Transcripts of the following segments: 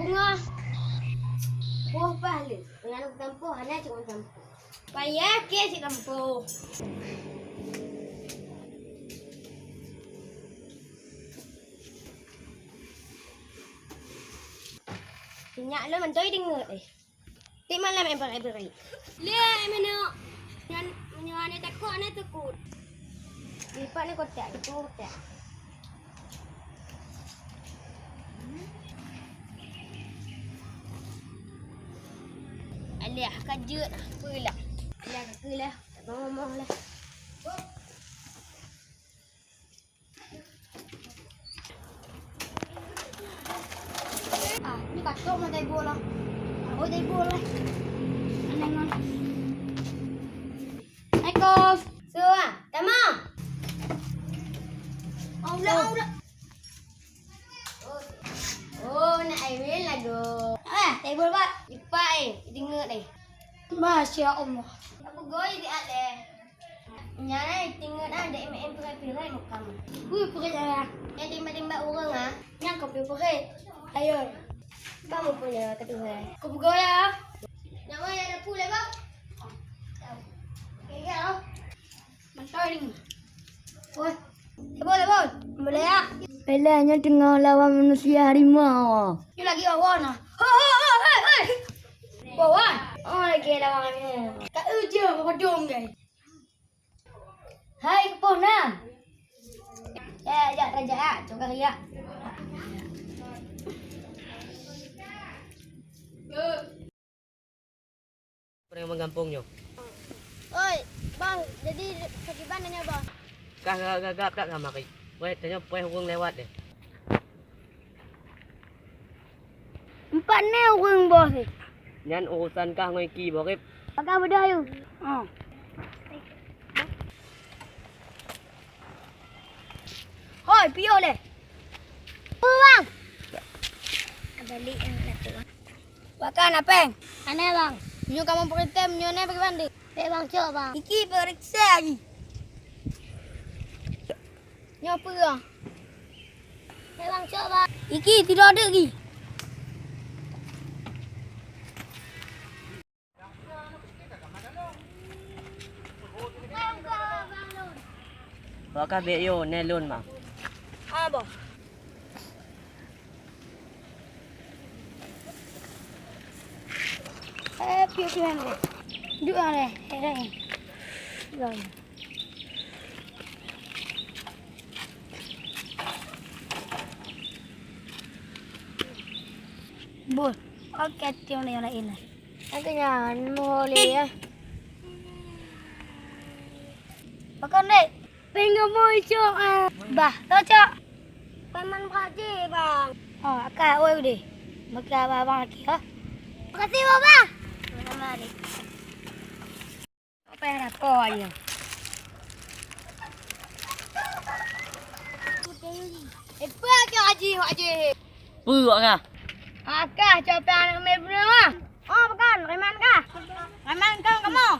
bunga. Buah pahala. Dengan campur, hanya cuma campur. Payah ke si campur. Minyak lo mentoi dengar eh. Ti malam em pakai berai. Le mana? Yang menyuane takut ane takut. Lipat ni kotak, itu kotak. Alah, kajut lah. Apalah. Alah, kakalah. Tak ngomong lah. Ni katok mau table lah. Oh, table lah. Anang. Assalamualaikum. So, tama. Aulah. Oh, nak air lagu. Table pak. Lipat dengar deh. Masya Allah. Apa goi di ada? Nyai tinggal ada em pirai mukam. Pirai ya. Yang timba-timba orang ah. Yang kau pirai. Ayo. Kamu punya ketua. Kau goi ya. Nama yang ada pula bang. Kau. Mantap ni. Woi. Boleh ya? Belanya tengah lawan manusia harimau. Ni lagi lawan ah. Hei. Lawan. Oh, lagi lawan ni. Kak ujo kodong guys. Hai kepona. Ya, raja ah, coba ria. Orang menggampungnya. Oi, bang, jadi pergi mana ni bang? Gagap tak sama kay. Wait, tanya pay orang lewat deh. Empat ni orang bos ni. Nyan urusan kah ngoy ki borip. Pakai bedah you. Hoi, pio le. Bang. Balik yang tu. Makan apa? Aneh bang. Nyo kamu perintah nyo ni pergi mandi. Bang, coba bang. Iki periksa lagi. Nyo apa bang? Bang, coba. Iki tidak ada lagi. Wakah be yo nelon mah. Bos. Pio ni. Duduk ni. Rồi. Bol. Okey, tiang ni lain lah. Agaknya boleh ya. Makan dek. Pengen mau cok bah, cok. Paman kaji bang. Oh, akak oi deh. Makan abang lagi ha. Makasih baba. Mari. Apa yang nak kau aja? Apa haji? Puruk kah? Akak coba anak mebra. Oh, bukan. Reman kah? Reman kau kamu.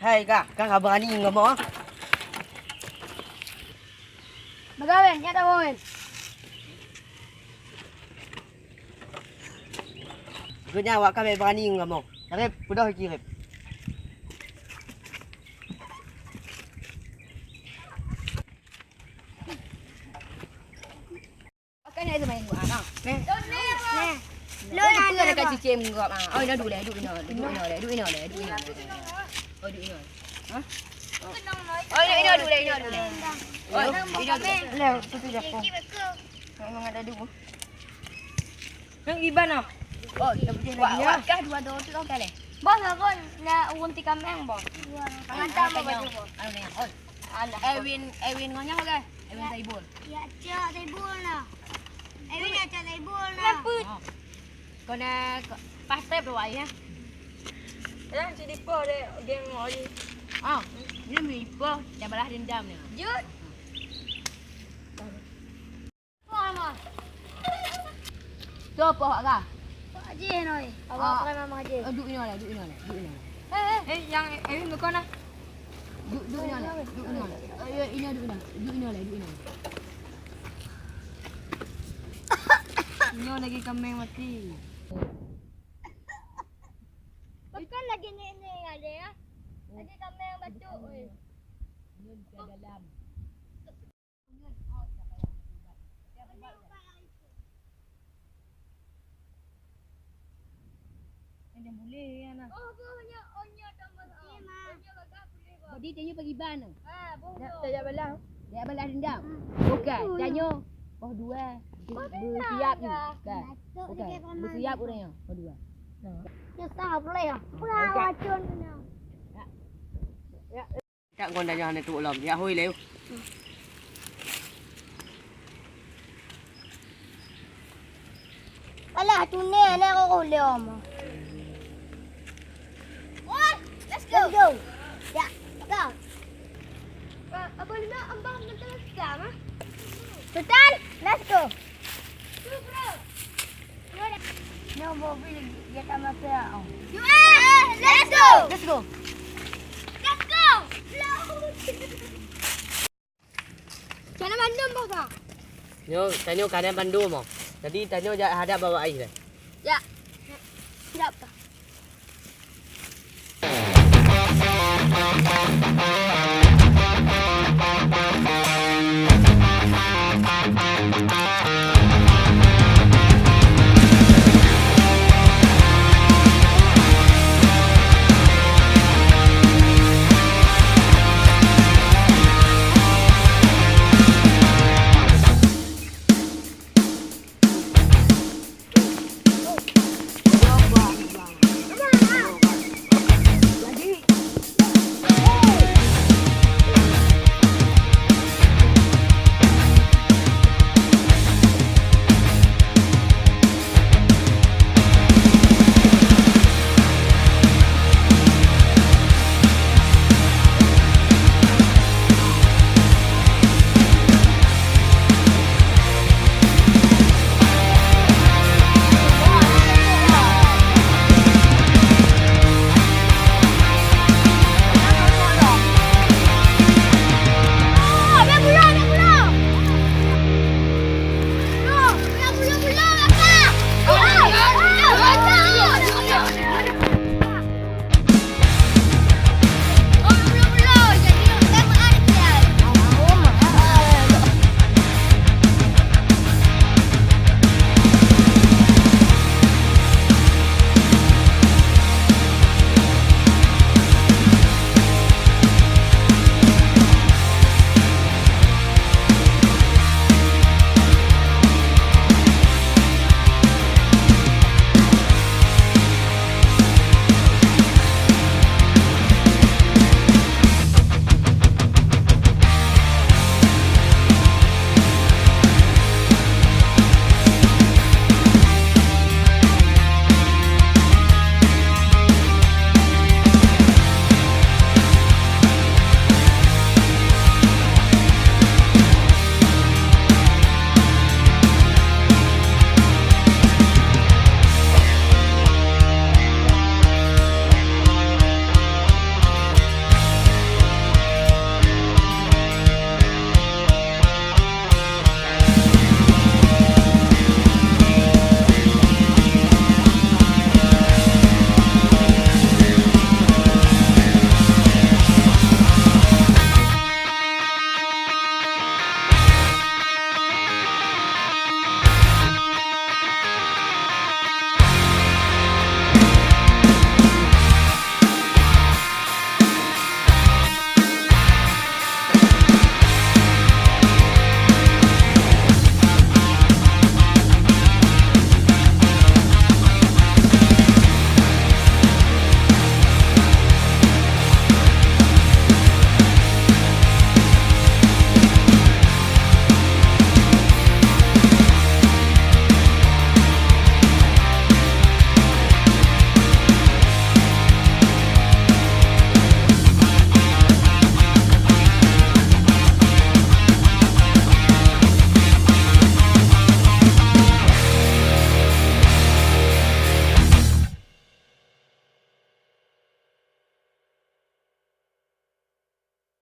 Hai kah, kah berani ngomong? Bagaimana? Nyata boin. Genya awak kah berani ngomong? Rep, sudah kirim. Makanya itu main gua ah. Neh. Lo nak dekat cicim ngop ah. Oh, ina duduk le. Oh, duduk ina. Ha? Oh, ina duduk le. Oh, ina duduk. Le, tu japo. Memang ada dulu. Yang iban ah. Oh, wak kah dua tu kah le? Bos aku nak unti kameng bos. Hantar mau baju bos. Ano na yan? Oh, Ewin ngonya kah? Ewin taibol. Ya, cak taibul na. Ewin cak taibul na. Kau nak pastep tu ay ya? Ya, si Dipo de geng oli. Ah, ni mipo, dah balas dendam ni. Jut. Mama. Tu apa hak kah? Pak Haji noi. Abang pakai mama Haji. Duduk ni lah, duduk ni lah. Yang Ewin bukan lah. Duduk ni lah, duduk ni lah. Ini duduk ni lah, duduk ni lah. Nyo lagi kambing mati. Bukan lagi ni ada ya. Lagi kami yang batu. Ada boleh ya nak. Oh, banyak onyo tambah. Onyo agak boleh. Jadi tanya pergi ban. Boleh. Tak balas. Dia balas dendam. Bukan, tanya. Oh dua. Bersiap ni. Bukan. Bersiap orangnya. Oh dua. Ya sah boleh ya. Pula racun kena. Tak kon dah jangan tu ulam. Ya hoi leu. Alah tu ni aku boleh om. Let's go. Ya, go. Apa lima abang betul sama? Betul. Let's go. Nyo mobil dia tak mati ah. Let's go. Let's go. Let's go. Jangan bandung bos. Nyo tanya keadaan Bandung mau. Jadi tanya hadap bawa air dah. Ya. Siap tak?